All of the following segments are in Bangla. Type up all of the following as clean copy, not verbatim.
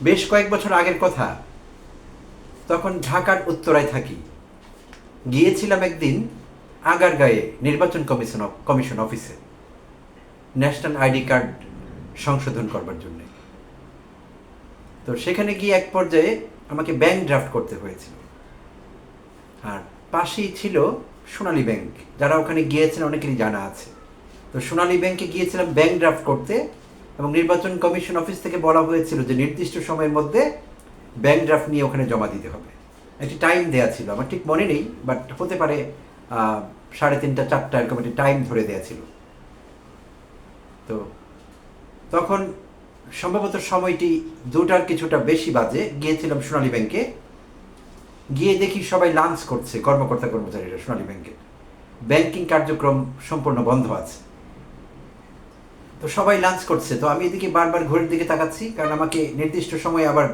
বেশ কয়েক বছর আগের কথা। তখন ঢাকার উত্তরায় থাকি। গিয়েছিলাম একদিন আগারগাঁয়ে নির্বাচন কমিশন অফিসে ন্যাশনাল আইডি কার্ড সংশোধন করবার জন্য। তো সেখানে গিয়ে এক পর্যায়ে আমাকে ব্যাংক ড্রাফট করতে হয়েছিল। আর পাশেই ছিল সোনালী ব্যাংক। যারা ওখানে গিয়েছেন অনেকেরই জানা আছে। তো সোনালী ব্যাংকে গিয়েছিলাম ব্যাংক ড্রাফট করতে, এবং নির্বাচন কমিশন অফিস থেকে বলা হয়েছিল যে নির্দিষ্ট সময়ের মধ্যে ব্যাংক ড্রাফট নিয়ে ওখানে জমা দিতে হবে। একটি টাইম দেওয়া ছিল, আমার ঠিক মনে নেই, বাট হতে পারে 3:30 4টা এরকম একটি টাইম ধরে দেওয়া ছিল। তো তখন সম্ভবত সময়টি 2টার কিছুটা বেশি বাজে। গিয়েছিলাম সোনালী ব্যাংকে, গিয়ে দেখি সবাই লাঞ্চ করছে, কর্মকর্তা কর্মচারীরা সোনালী ব্যাংকের। ব্যাংকিং কার্যক্রম সম্পূর্ণ বন্ধ আছে। তো সবাই লাঞ্চ করছে, তো আমি এদিকে বারবার ঘড়ির দিকে তাকাচ্ছি, কারণ আমাকে নির্দিষ্ট সময়ে আবার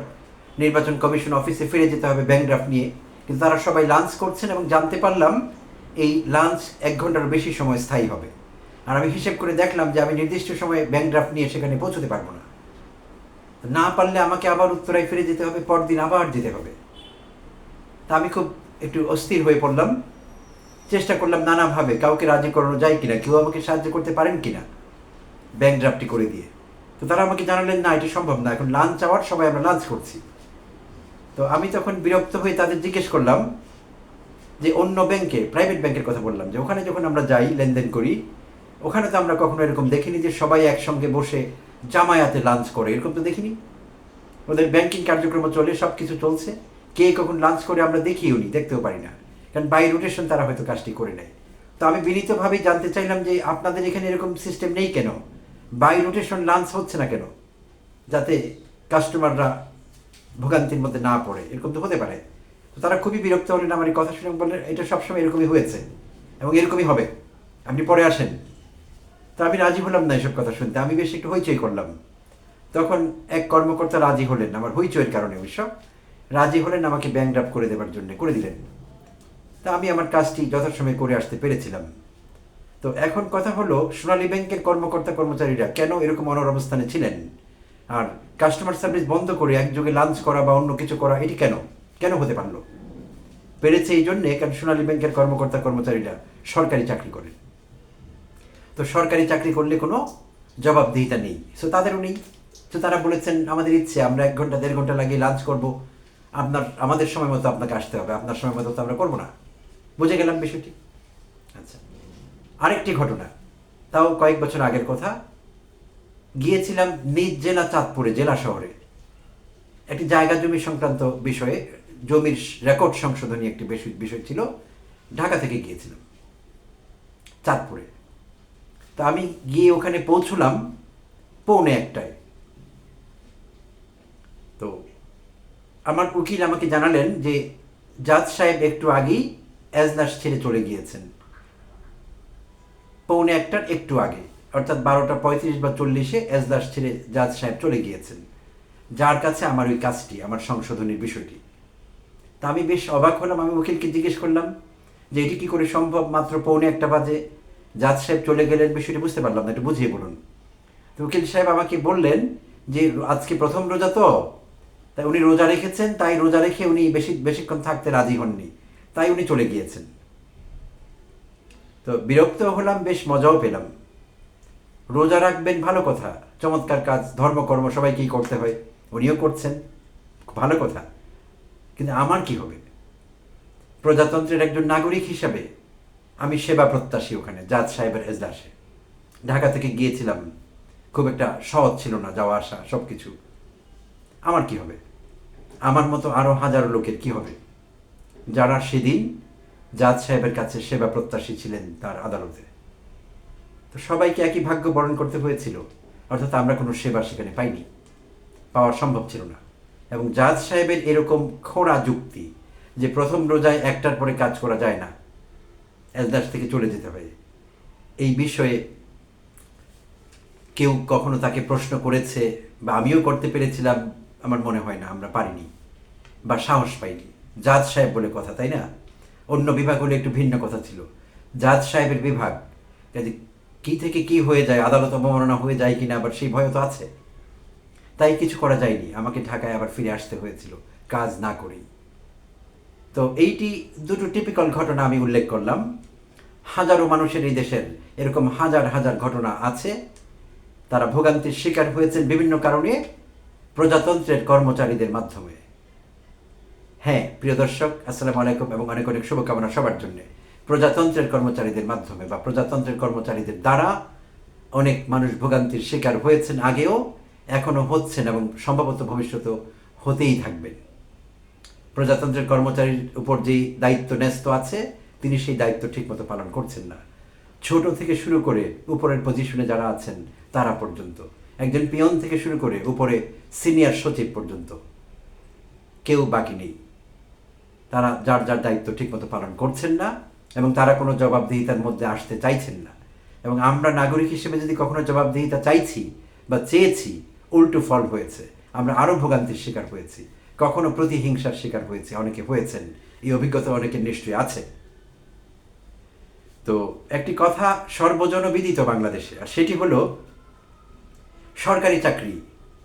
নির্বাচন কমিশন অফিসে ফিরে যেতে হবে ব্যাংক ড্রাফট নিয়ে। কিন্তু তারা সবাই লাঞ্চ করছেন, এবং জানতে পারলাম এই লাঞ্চ 1 ঘন্টার বেশি সময় স্থায়ী হবে। আর আমি হিসেব করে দেখলাম যে আমি নির্দিষ্ট সময়ে ব্যাংক ড্রাফট নিয়ে সেখানে পৌঁছতে পারবো না। না পারলে আমাকে আবার উত্তরায় ফিরে যেতে হবে, পরদিন আবার যেতে হবে। তা আমি খুব একটু অস্থির হয়ে পড়লাম। চেষ্টা করলাম নানাভাবে কাউকে রাজি করানো যায় কিনা, কেউ আমাকে সাহায্য করতে পারেন কিনা ব্যাংক ড্রাফটটি করে দিয়ে। তো তারা আমাকে জানালেন না, এটা সম্ভব না, এখন লাঞ্চ আওয়ার, সবাই আমরা লাঞ্চ করছি। তো আমি তখন বিরক্ত হয়ে তাদের জিজ্ঞেস করলাম যে অন্য ব্যাংকে, প্রাইভেট ব্যাংকের কথা বললাম, যে ওখানে যখন আমরা যাই লেনদেন করি, ওখানে তো আমরা কখনো এরকম দেখিনি যে সবাই একসঙ্গে বসে জামায়াতে লাঞ্চ করে, এরকম তো দেখিনি। ওদের ব্যাংকিং কার্যক্রম চলে, সব কিছু চলছে, কে কখন লাঞ্চ করে আমরা দেখিও নি, দেখতেও পারি না, কারণ বাই রোটেশন তারা হয়তো কাজটি করে নেয়। তো আমি বিনীতভাবেই জানতে চাইলাম যে আপনাদের এখানে এরকম সিস্টেম নেই কেন, বাই রোটেশন লাঞ্চ হচ্ছে না কেন, যাতে কাস্টমাররা ভোগান্তির মধ্যে না পড়ে, এরকম তো হতে পারে। তো তারা খুবই বিরক্ত হলেন আমার এই কথা শুনে, বললেন এটা সবসময় এরকমই হয়েছে এবং এরকমই হবে, আপনি পরে আসেন। তো আমি রাজি হলাম না এসব কথা শুনতে, আমি বেশ একটু হইচই করলাম। তখন এক কর্মকর্তা রাজি হলেন, আমার হইচইয়ের কারণে অবশ্য রাজি হলেন, আমাকে ব্যাংক ড্রাফট করে দেওয়ার জন্য করে দিলেন। তা আমি আমার কাজটি যথাসময়ে করে আসতে পেরেছিলাম। তো এখন কথা হলো, সোনালী ব্যাংকের কর্মকর্তা কর্মচারীরা কেন এরকম অনড় অবস্থানে ছিলেন, আর কাস্টমার সার্ভিস বন্ধ করে একযোগে লাঞ্চ করা বা অন্য কিছু করা, এটি কেন কেন হতে পারলো? পেরেছে এই জন্যে কারণ সোনালী ব্যাংকের কর্মকর্তা কর্মচারীরা সরকারি চাকরি করেন। তো সরকারি চাকরি করলে কোনো জবাবদিহিতা নেই, সো তাদেরও নেই। তো তারা বলেছেন আমাদের ইচ্ছে, আমরা 1 ঘন্টা 1.5 ঘন্টা লাগিয়ে লাঞ্চ করব, আমাদের সময় মতো আপনাকে আসতে হবে, আপনার সময় মতো তো আমরা করবো না। বুঝে গেলাম বিষয়টি। আচ্ছা, আরেকটি ঘটনা, তাও কয়েক বছর আগের কথা। গিয়েছিলাম নিজ জেলা চাঁদপুরে, জেলা শহরে একটি জায়গা জমি সংক্রান্ত বিষয়ে, জমির রেকর্ড সংশোধনী একটি বিষয় ছিল। ঢাকা থেকে গিয়েছিলাম চাঁদপুরে। তা আমি গিয়ে ওখানে পৌঁছলাম 1:45। তো আমার উকিল আমাকে জানালেন যে জাজ সাহেব একটু আগেই এজলাস ছেড়ে চলে গিয়েছেন, 1:45 একটু আগে, অর্থাৎ 12:35 বা 40-এ এজলাস ছেড়ে জাজ সাহেব চলে গিয়েছেন, যার কাছে আমার ওই কাজটি, আমার সংশোধনীর বিষয়টি। তা আমি বেশ অবাক হলাম। আমি উকিলকে জিজ্ঞেস করলাম যে এটি কী করে সম্ভব, মাত্র 1:45 বাজে জাজ সাহেব চলে গেলেন, বিষয়টি বুঝতে পারলাম না, একটু বুঝিয়ে বলুন। তো উকিল সাহেব আমাকে বললেন যে আজকে প্রথম রোজা, তো তাই উনি রোজা রেখেছেন, তাই রোজা রেখে উনি বেশিক্ষণ থাকতে রাজি হননি, তাই উনি চলে গিয়েছেন। তো বিরক্ত হলাম, বেশ মজাও পেলাম। রোজা রাখবেন ভালো কথা, চমৎকার কাজ, ধর্মকর্ম সবাইকেই করতে হয়, উনিও করছেন, ভালো কথা, কিন্তু আমার কি হবে? প্রজাতন্ত্রের একজন নাগরিক হিসাবে আমি সেবা প্রত্যাশী। ওখানে জাজ সাহেবের এজলাসে ঢাকা থেকে গিয়েছিলাম, খুব একটা সহজ ছিল না যাওয়া আসা, সব কিছু। আমার কি হবে? আমার মতো আরও হাজারো লোকের কি হবে, যারা সেদিন জাজ সাহেবের কাছে সেবা প্রত্যাশী ছিলেন তার আদালতে? তো সবাইকে একই ভাগ্য বরণ করতে হয়েছিল, অর্থাৎ আমরা কোনো সেবা সেখানে পাইনি, পাওয়া সম্ভব ছিল না। এবং জাজ সাহেবের এরকম খোঁড়া যুক্তি যে প্রথম রোজায় 1টার পরে কাজ করা যায় না, এজলাস থেকে চলে যেতে হয়, এই বিষয়ে কেউ কখনো তাকে প্রশ্ন করেছে বা আমিও করতে পেরেছিলাম? আমার মনে হয় না, আমরা পারিনি বা সাহস পাইনি। জাজ সাহেব বলে কথা, তাই না? অন্য বিভাগ হলে একটু ভিন্ন কথা ছিল, জাজ সাহেবের বিভাগ, কাজে কী থেকে কী হয়ে যায়, আদালত অবমাননা হয়ে যায় কিনা, আবার সেই ভয় তো আছে। তাই কিছু করা যায়নি, আমাকে ঢাকায় আবার ফিরে আসতে হয়েছিল কাজ না করেই। তো এইটি দুটো টিপিক্যাল ঘটনা আমি উল্লেখ করলাম। হাজারো মানুষের এই দেশের এরকম হাজার হাজার ঘটনা আছে, তারা ভোগান্তির শিকার হয়েছেন বিভিন্ন কারণে প্রজাতন্ত্রের কর্মচারীদের মাধ্যমে। হ্যাঁ প্রিয় দর্শক, আসসালামু আলাইকুম এবং অনেক অনেক শুভকামনা সবার জন্য। প্রজাতন্ত্রের কর্মচারীদের মাধ্যমে বা প্রজাতন্ত্রের কর্মচারীদের দ্বারা অনেক মানুষ ভোগান্তির শিকার হয়েছেন, আগেও এখনও হচ্ছেন এবং সম্ভবত ভবিষ্যতেও হতেই থাকবেন। প্রজাতন্ত্রের কর্মচারীর উপর যেই দায়িত্ব ন্যস্ত আছে, তিনি সেই দায়িত্ব ঠিকমতো পালন করছেন না। ছোট থেকে শুরু করে উপরের পজিশনে যারা আছেন তারা পর্যন্ত, একজন পিয়ন থেকে শুরু করে উপরে সিনিয়র সচিব পর্যন্ত কেউ বাকি নেই। তারা যার যার দায়িত্ব ঠিকমতো পালন করছেন না এবং তারা কোনো জবাবদিহিতার মধ্যে আসতে চাইছেন না। এবং আমরা নাগরিক হিসেবে যদি কখনো জবাবদিহিতা চাইছি বা চেয়েছি, উল্টো ফল হয়েছে, আমরা আরও ভোগান্তির শিকার হয়েছি, কখনো প্রতিহিংসার শিকার হয়েছে, অনেকে হয়েছেন, এই অভিজ্ঞতা অনেকের নিশ্চয়ই আছে। তো একটি কথা সর্বজনবিদিত বাংলাদেশে, আর সেটি হলো সরকারি চাকরি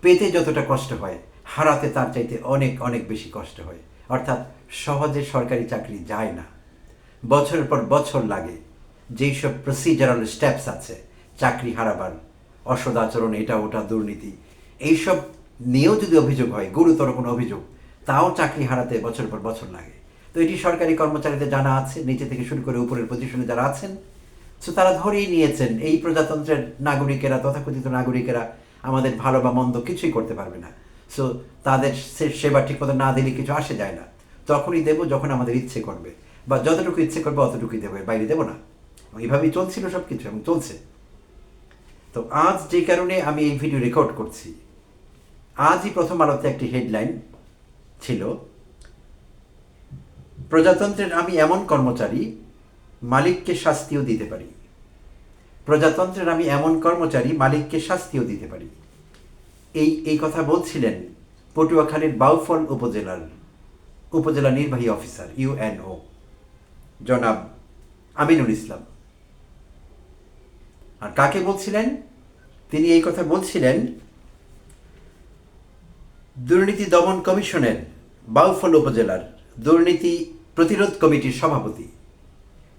পেতে যতটা কষ্ট হয়, হারাতে তার চাইতে অনেক অনেক বেশি কষ্ট হয়। অর্থাৎ সহজে সরকারি চাকরি যায় না, বছরের পর বছর লাগে। যেই সব প্রসিজারাল স্টেপস আছে চাকরি হারাবার, অসদাচরণ, এটা ওটা, দুর্নীতি, এইসব নিয়েও যদি অভিযোগ হয়, গুরুতর কোনো অভিযোগ, তাও চাকরি হারাতে বছরের পর বছর লাগে। তো এটি সরকারি কর্মচারীদের জানা আছে, নিচে থেকে শুরু করে উপরের পজিশনে যারা আছেন। সো তারা ধরেই নিয়েছেন এই প্রজাতন্ত্রের নাগরিকেরা, তথাকথিত নাগরিকেরা আমাদের ভালো বা মন্দ কিছুই করতে পারবে না। সো তাদের সেবা ঠিকমতো না দিলে কিছু আসে যায় না, তখনই দেবো যখন আমাদের ইচ্ছে করবে, বা যতটুকু ইচ্ছে করবে অতটুকুই দেবো, এর বাইরে দেবো না। এইভাবেই চলছিল সব কিছু এবং চলছে। তো আজ যে কারণে আমি এই ভিডিও রেকর্ড করছি, আজই প্রথম আলোতে একটি হেডলাইন ছিল, প্রজাতন্ত্রের আমি এমন কর্মচারী মালিককে শাস্তিও দিতে পারি। প্রজাতন্ত্রের আমি এমন কর্মচারী মালিককে শাস্তিও দিতে পারি। এই কথা বলছিলেন পটুয়াখালীর বাউফল উপজেলা নির্বাহী অফিসার ইউএনও জনাব আমিনুল ইসলাম। আর কাকে বলছিলেন? তিনি এই কথা বলছিলেন দুর্নীতি দমন কমিশনের বাউফল উপজেলার দুর্নীতি প্রতিরোধ কমিটির সভাপতি।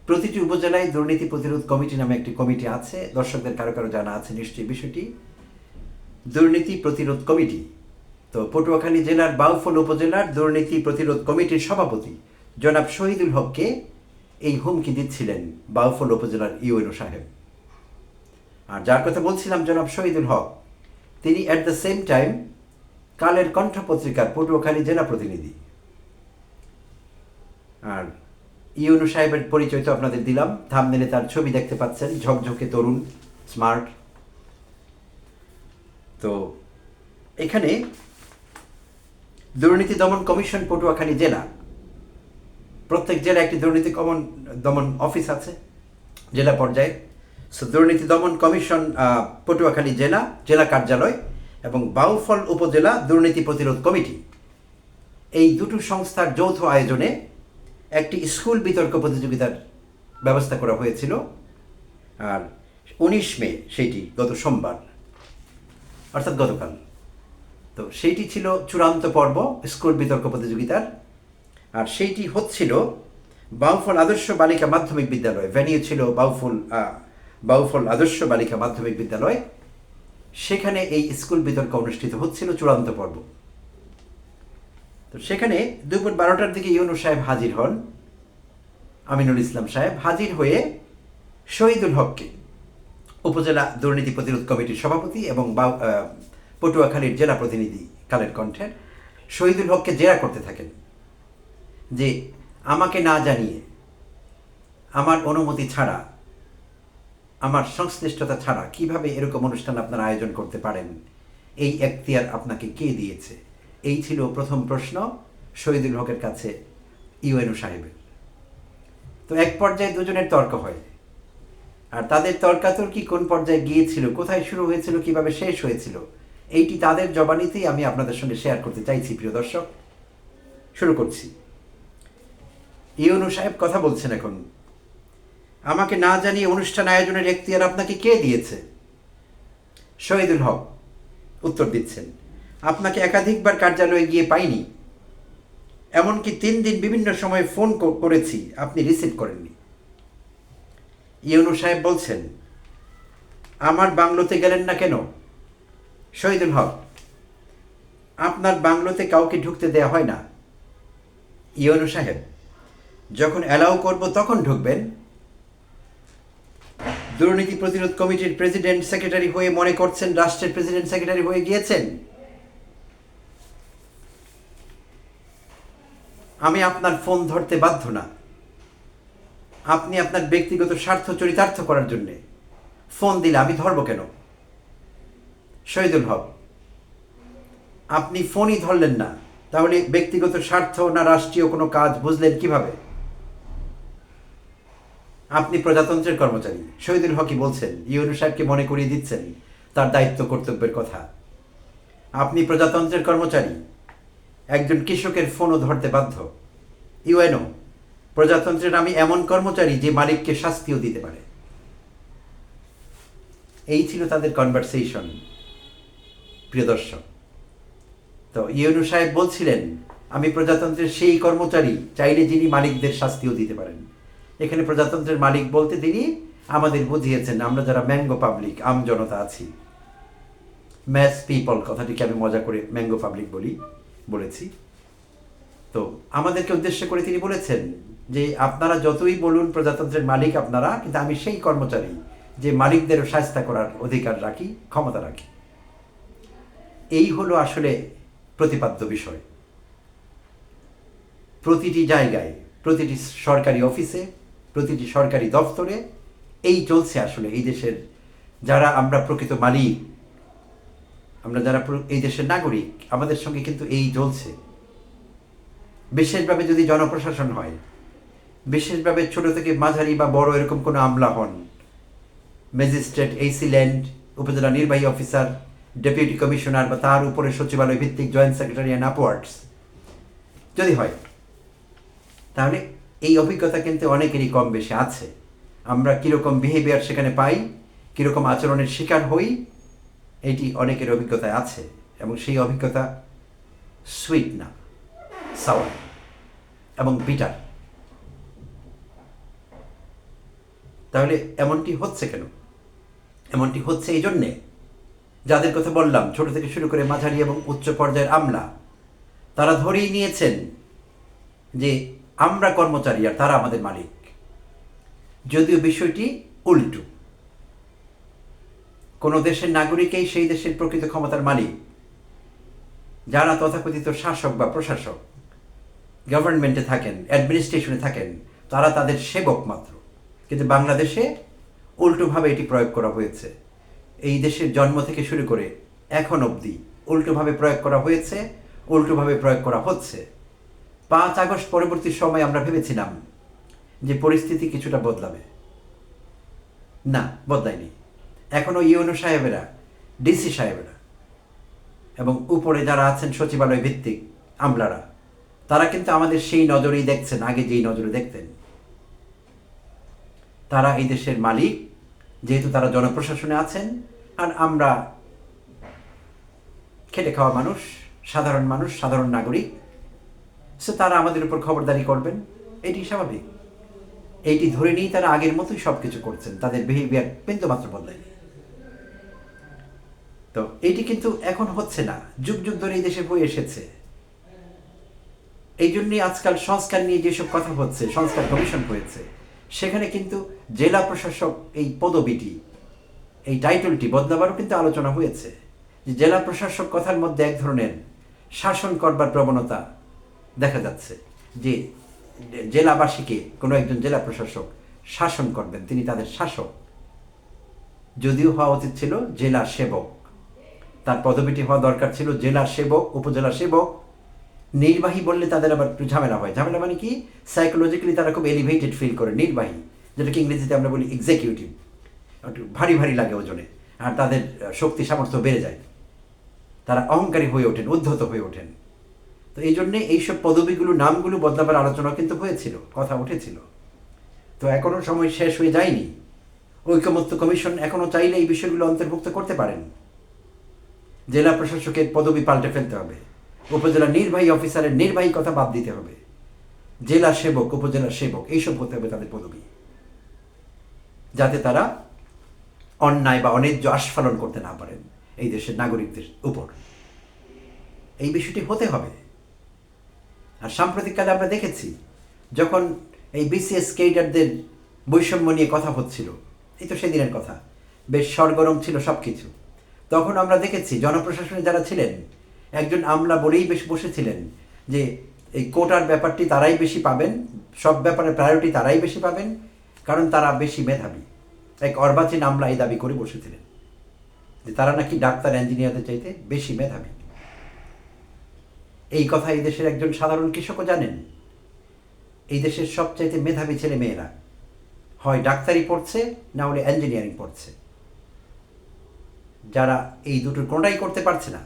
প্রতিটি উপজেলায় দুর্নীতি প্রতিরোধ কমিটি নামে একটি কমিটি আছে, দর্শকদের কারো কারো জানা আছে নিশ্চয়ই বিষয়টি, দুর্নীতি প্রতিরোধ কমিটি। তো পটুয়াখালী জেলার বাউফল উপজেলার দুর্নীতি প্রতিরোধ কমিটির সভাপতি জনাব শহীদুল হককে এই হুমকি দিচ্ছিলেন বাউফল উপজেলার ইউএনও সাহেব। আর যার কথা বলছিলাম জনাব শহীদুল হক, তিনি at the same time Kaler Kantho পত্রিকার পটুয়াখালী জেলা প্রতিনিধি। আর ইউএনও সাহেবের পরিচয় তো আপনাদের দিলাম, থাম্বনেলে তার ছবি দেখতে পাচ্ছেন, ঝকঝকে তরুণ, স্মার্ট। তো এখানে দুর্নীতি দমন কমিশন পটুয়াখালী জেলা, প্রত্যেক জেলায় একটি দুর্নীতি দমন অফিস আছে জেলা পর্যায়ে। সো দুর্নীতি দমন কমিশন পটুয়াখালী জেলা কার্যালয় এবং বাউফল উপজেলা দুর্নীতি প্রতিরোধ কমিটি, এই দুটো সংস্থার যৌথ আয়োজনে একটি স্কুল বিতর্ক প্রতিযোগিতার ব্যবস্থা করা হয়েছিল। আর 19 মে সেইটি গত সোমবার, অর্থাৎ গতকাল। তো সেইটি ছিল চূড়ান্ত পর্ব স্কুল বিতর্ক প্রতিযোগিতার। আর সেইটি হচ্ছিল বাউফল আদর্শ বালিকা মাধ্যমিক বিদ্যালয়, ভেনিউ ছিল বাউফল আদর্শ বালিকা মাধ্যমিক বিদ্যালয়। সেখানে এই স্কুল বিতর্ক অনুষ্ঠিত হচ্ছিল, চূড়ান্ত পর্ব। তো সেখানে দুপুর 12টার দিকে ইউনূস সাহেব হাজির হন, আমিনুল ইসলাম সাহেব হাজির হয়ে শহীদুল হককে, উপজেলা দুর্নীতি প্রতিরোধ কমিটির সভাপতি এবং পটুয়াখালীর জেলা প্রতিনিধি কালের কণ্ঠের, শহীদুল হককে জেরা করতে থাকেন যে আমাকে না জানিয়ে, আমার অনুমতি ছাড়া, আমার সংশ্লিষ্টতা ছাড়া কিভাবে এরকম অনুষ্ঠান আপনারা আয়োজন করতে পারেন, এই এখতিয়ার আপনাকে কে দিয়েছে? এই ছিল প্রথম প্রশ্ন শহীদুল হকের কাছে ইউএনও সাহেবের। তো এক পর্যায়ে দুজনের তর্ক হয়, আর তাদের তর্কাতর্কি কোন পর্যায়ে গিয়েছিল, কোথায় শুরু হয়েছিল, কিভাবে শেষ হয়েছিল, এইটি তাদের জবানিতেই আমি আপনাদের সঙ্গে শেয়ার করতে চাইছি। প্রিয় দর্শক, শুরু করছি। ইউনূস সাহেব কথা বলছেন এখন, আমাকে না জানিয়ে অনুষ্ঠান আয়োজনের এখতিয়ার আপনাকে কে দিয়েছে? শহীদুল হক উত্তর দিচ্ছেন, আপনাকে একাধিকবার কার্যালয়ে গিয়ে পাইনি, এমনকি 3 দিন বিভিন্ন সময়ে ফোন করেছি, আপনি রিসিভ করেননি। ইউনূস সাহেব বলছেন, আমার বাংলোতে গেলেন না কেন? শহীদুল হক, আপনার বাংলোতে কাউকে ঢুকতে দেয়া হয় না। ইউনূস সাহেব, যখন অ্যালাউ করব তখন ঢুকবেন। দুর্নীতি প্রতিরোধ কমিটির প্রেসিডেন্ট সেক্রেটারি হয়ে মনে করছেন রাষ্ট্রের প্রেসিডেন্ট সেক্রেটারি হয়ে গিয়েছেন? আমি আপনার ফোন ধরতে বাধ্য না। আপনি আপনার ব্যক্তিগত স্বার্থ চরিতার্থ করার জন্যে ফোন দিলে আমি ধরব কেন? শহীদুল হক, আপনি ফোনই ধরলেন না, তাহলে ব্যক্তিগত স্বার্থ না রাষ্ট্রীয় কোনো কাজ বুঝলেন কিভাবে? আপনি প্রজাতন্ত্রের কর্মচারী। শহীদুল হকই বলছেন, ইউনূস সাহেবকে মনে করিয়ে দিচ্ছেন তার দায়িত্ব কর্তব্যের কথা। আপনি প্রজাতন্ত্রের কর্মচারী, একজন কৃষকের ফোনও ধরতে বাধ্য। ইউএনও, প্রজাতন্ত্রের আমি এমন কর্মচারী যে মালিককে শাস্তিও দিতে পারে। এই ছিল তাদের কনভারসেশন, প্রিয় দর্শক। তো ইউনূস সাহেব বলছিলেন, আমি প্রজাতন্ত্রের সেই কর্মচারী চাইলে যিনি মালিকদের শাস্তিও দিতে পারেন। এখানে প্রজাতন্ত্রের মালিক বলতে তিনি আমাদের বুঝিয়েছেন, আমরা যারা ম্যাঙ্গো পাবলিক, আম জনতা আছি। ম্যাস পিপল কথাটিকে আমি মজা করে ম্যাঙ্গো পাবলিক বলেছি। তো আমাদেরকে উদ্দেশ্য করে তিনি বলেছেন যে আপনারা যতই বলুন প্রজাতন্ত্রের মালিক আপনারা, কিন্তু আমি সেই কর্মচারী যে মালিকদেরও শাস্তি করার অধিকার রাখি, ক্ষমতা রাখি। এই হলো আসলে প্রতিপাদ্য বিষয়। প্রতিটি জায়গায়, প্রতিটি সরকারি অফিসে, প্রতিটি সরকারি দপ্তরে এই চলছে আসলে। এই দেশের যারা আমরা প্রকৃত মালিক, আমরা যারা এই দেশের নাগরিক, আমাদের সঙ্গে কিন্তু এই চলছে। বিশেষভাবে যদি জনপ্রশাসন হয়, বিশেষভাবে ছোট থেকে মাঝারি বা বড় এরকম কোনো আমলা হন, ম্যাজিস্ট্রেট, এইসি ল্যান্ড, উপজেলা নির্বাহী অফিসার, ডেপুটি কমিশনার বা তার উপরে সচিবালয় ভিত্তিক জয়েন্ট সেক্রেটারি অ্যান্ড আপওয়ার্ডস যদি হয়, তাহলে এই অভিজ্ঞতা কিন্তু অনেকেরই কম বেশি আছে। আমরা কীরকম বিহেভিয়ার সেখানে পাই, কীরকম আচরণের শিকার হই, এটি অনেকের অভিজ্ঞতায় আছে। এবং সেই অভিজ্ঞতা সুইট না, সাওয়ার এবং বিটার। তাহলে এমনটি হচ্ছে কেন? এমনটি হচ্ছে এই জন্যে, যাদের কথা বললাম, ছোট থেকে শুরু করে মাঝারি এবং উচ্চ পর্যায়ের আমলা, তারা ধরেই নিয়েছেন যে আমরা কর্মচারী আর তারা আমাদের মালিক। যদিও বিষয়টি উল্টো। কোনো দেশের নাগরিকেই সেই দেশের প্রকৃত ক্ষমতার মালিক। যারা তথাকথিত শাসক বা প্রশাসক, গভর্নমেন্টে থাকেন, অ্যাডমিনিস্ট্রেশনে থাকেন, তারা তাদের সেবক মাত্র। কিন্তু বাংলাদেশে উল্টোভাবে এটি প্রয়োগ করা হয়েছে। এই দেশের জন্ম থেকে শুরু করে এখন অবধি উল্টোভাবে প্রয়োগ করা হয়েছে, উল্টোভাবে প্রয়োগ করা হচ্ছে। 5 আগস্ট পরবর্তী সময় আমরা ভেবেছিলাম যে পরিস্থিতি কিছুটা বদলাবে। না, বদলায়নি। এখনও ইউনূস সাহেবেরা, ডিসি সাহেবেরা এবং উপরে যারা আছেন সচিবালয় ভিত্তিক আমলারা, তারা কিন্তু আমাদের সেই নজরেই দেখছেন, আগে যেই নজরে দেখতেন। তারা এই দেশের মালিক, যেহেতু তারা জনপ্রশাসনে আছেন, আর আমরা খেটে খাওয়া মানুষ, সাধারণ মানুষ, সাধারণ নাগরিক, সে তারা আমাদের উপর খবরদারি করবেন, এটি স্বাভাবিক। এইটি ধরে নিয়েই তারা আগের মতোই সব কিছু করছেন, তাদের বিহেভিয়ার বিন্দুমাত্র বদলায়নি। তো এইটি কিন্তু এখন হচ্ছে না, যুগ যুগ ধরে এই দেশে হয়ে এসেছে। এই জন্যই আজকাল সংস্কার নিয়ে যেসব কথা হচ্ছে, সংস্কার কমিশন হয়েছে, সেখানে কিন্তু জেলা প্রশাসক এই পদবিটি, এই টাইটেলটি বদলাবারও কিন্তু আলোচনা হয়েছে। যে জেলা প্রশাসক কথার মধ্যে এক ধরনের শাসন করবার প্রবণতা দেখা যাচ্ছে, যে জেলাবাসীকে কোনো একজন জেলা প্রশাসক শাসন করবেন, তিনি তাদের শাসক। যদিও হওয়া উচিত ছিল জেলা সেবক, তার পদবিটি হওয়া দরকার ছিল জেলা সেবক, উপজেলা সেবক। নির্বাহী বললে তাদের আবার একটু ঝামেলা হয়। ঝামেলা মানে কি, সাইকোলজিক্যালি তারা খুব এলিভেটেড ফিল করে। নির্বাহী, যেটাকে ইংরেজিতে আমরা বলি এক্সিকিউটিভ, একটু ভারী ভারী লাগে ওজনে, আর তাদের শক্তি সামর্থ্য বেড়ে যায়, তারা অহংকারী হয়ে ওঠেন, উদ্ধত হয়ে ওঠেন। তো এই জন্যে এইসব পদবিগুলো, নামগুলো বদলাবার আলোচনা কিন্তু হয়েছিল, কথা উঠেছিল। তো এখনও সময় শেষ হয়ে যায়নি। ঐকমত্য কমিশন এখনও চাইলে এই বিষয়গুলো অন্তর্ভুক্ত করতে পারেন। জেলা প্রশাসকের পদবি পাল্টে ফেলতে হবে, উপজেলা নির্বাহী অফিসারের নির্বাহী কথা বাদ দিতে হবে, জেলা সেবক, উপজেলা সেবক এইসব হতে হবে তাদের পদবি, যাতে তারা অন্যায় বা অন্যায্য আস্ফালন করতে না পারেন এই দেশের নাগরিকদের উপর। এই বিষয়টি হতে হবে। আর সাম্প্রতিককালে আমরা দেখেছি যখন এই বিসিএস কেডারদের বৈষম্য নিয়ে কথা হচ্ছিল, এই তো সেদিনের কথা, বেশ সরগরম ছিল সব কিছু, তখন আমরা দেখেছি জনপ্রশাসনে যারা ছিলেন একজন আমলা বলেই বেশ বসেছিলেন যে এই কোটার ব্যাপারটি তারাই বেশি পাবেন, সব ব্যাপারে প্রায়োরিটি তারাই বেশি পাবেন, কারণ তারা বেশি মেধাবী। এক অর্বাচীন আমলা এই দাবি করে বসেছিলেন যে তারা নাকি ডাক্তার ইঞ্জিনিয়ারদের চাইতে বেশি মেধাবী। এই কথা এই দেশের একজন সাধারণ কৃষকও জানেন। এই দেশের সবচাইতে মেধাবী ছেলে মেয়েরা হয় ডাক্তারি পড়ছে, না হলে ইঞ্জিনিয়ারিং পড়ছে। যারা এই দুটোর কোনোটাই করতে পারছে না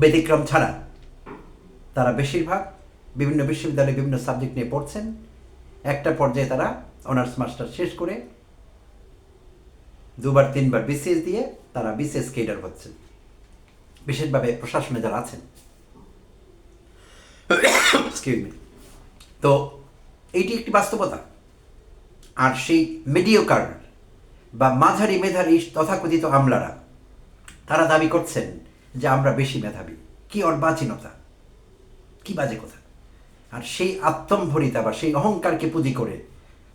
ব্যতিক্রম ছাড়া, তারা বেশিরভাগ বিভিন্ন বিশ্ববিদ্যালয়ে বিভিন্ন সাবজেক্ট নিয়ে পড়ছেন। একটা পর্যায়ে তারা অনার্স মাস্টার শেষ করে 2বার 3বার বিসিএস দিয়ে তারা বিসিএস কেডার হচ্ছেন, বিশেষভাবে প্রশাসনে যারা আছেন। Excuse me. তো এইটি একটি বাস্তবতা। আর সেই মিডিওকার বা মাঝারি মেধাবী তথাকথিত আমলারা তারা দাবি করছেন যে আমরা বেশি মেধাবী। কি অর্বাচীনতা, কি বাজে কথা। আর সেই আত্মম্ভরিতা বা সেই অহংকারকে পুঁজি করে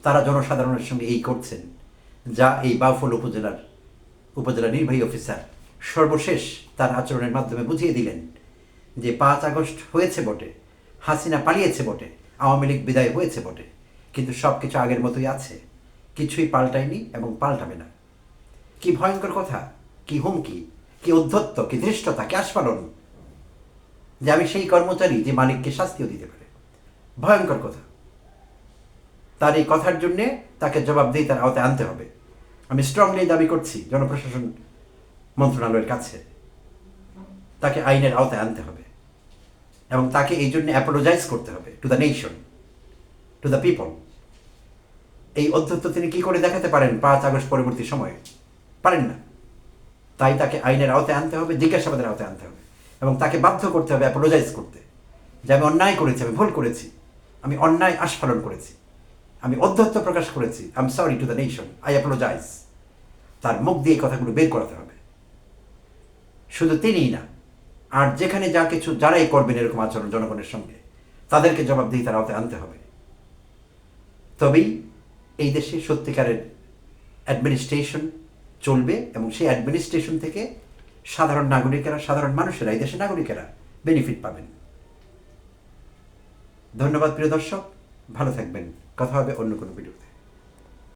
তারা জনসাধারণের সঙ্গে এই করছেন, যা এই বাউফল উপজেলা নির্বাহী অফিসার সর্বশেষ তার আচরণের মাধ্যমে বুঝিয়ে দিলেন যে 5 আগস্ট হয়েছে বটে, হাসিনা পালিয়েছে বটে, আওয়ামী লীগ বিদায় হয়েছে বটে, কিন্তু সব কিছু আগের মতোই আছে, কিছুই পাল্টায়নি এবং পাল্টাবে না। কি ভয়ঙ্কর কথা, কি হুমকি, কি অধ্যত্ত, কি ধৃষ্টতা, কি আস্ফালন, যে আমি সেই কর্মচারী যে মালিককে শাস্তিও দিতে পারে। ভয়ঙ্কর কথা। তার এই কথার জন্যে তাকে জবাবদিহিতার আওতায় আনতে হবে। আমি স্ট্রংলি দাবি করছি জনপ্রশাসন মন্ত্রণালয়ের কাছে তাকে আইনের আওতায় আনতে হবে এবং তাকে এই জন্য অ্যাপোলোজাইজ করতে হবে two the nation, to the people. এই অধ্যত্ত তিনি কি করে দেখাতে পারেন 5 আগস্ট পরবর্তী সময়ে? পারেন না। তাই তাকে আইনের আওতায় আনতে হবে, জিজ্ঞাসাবাদের আওতায় আনতে হবে এবং তাকে বাধ্য করতে হবে অ্যাপোলোজাইজ করতে, যে আমি অন্যায় করেছি, আমি ভুল করেছি, আমি অন্যায় আস্ফালন করেছি, আমি অধ্যত্ত প্রকাশ করেছি, I am sorry to the nation, I apologise. তার মুখ দিয়ে এই কথাগুলো বের করাতে হবে। শুধু তিনিই না, আর যেখানে যা কিছু যারাই করবেন এরকম আচরণ জনগণের সঙ্গে, তাদেরকে জবাবদিহিতার আওতায় আনতে হবে। তবেই এই দেশে সত্যিকারের অ্যাডমিনিস্ট্রেশন চলবে এবং সেই অ্যাডমিনিস্ট্রেশন থেকে সাধারণ নাগরিকেরা, সাধারণ মানুষেরা, এই দেশের নাগরিকেরা বেনিফিট পাবেন। ধন্যবাদ প্রিয় দর্শক, ভালো থাকবেন। কথা হবে অন্য কোনো ভিডিওতে।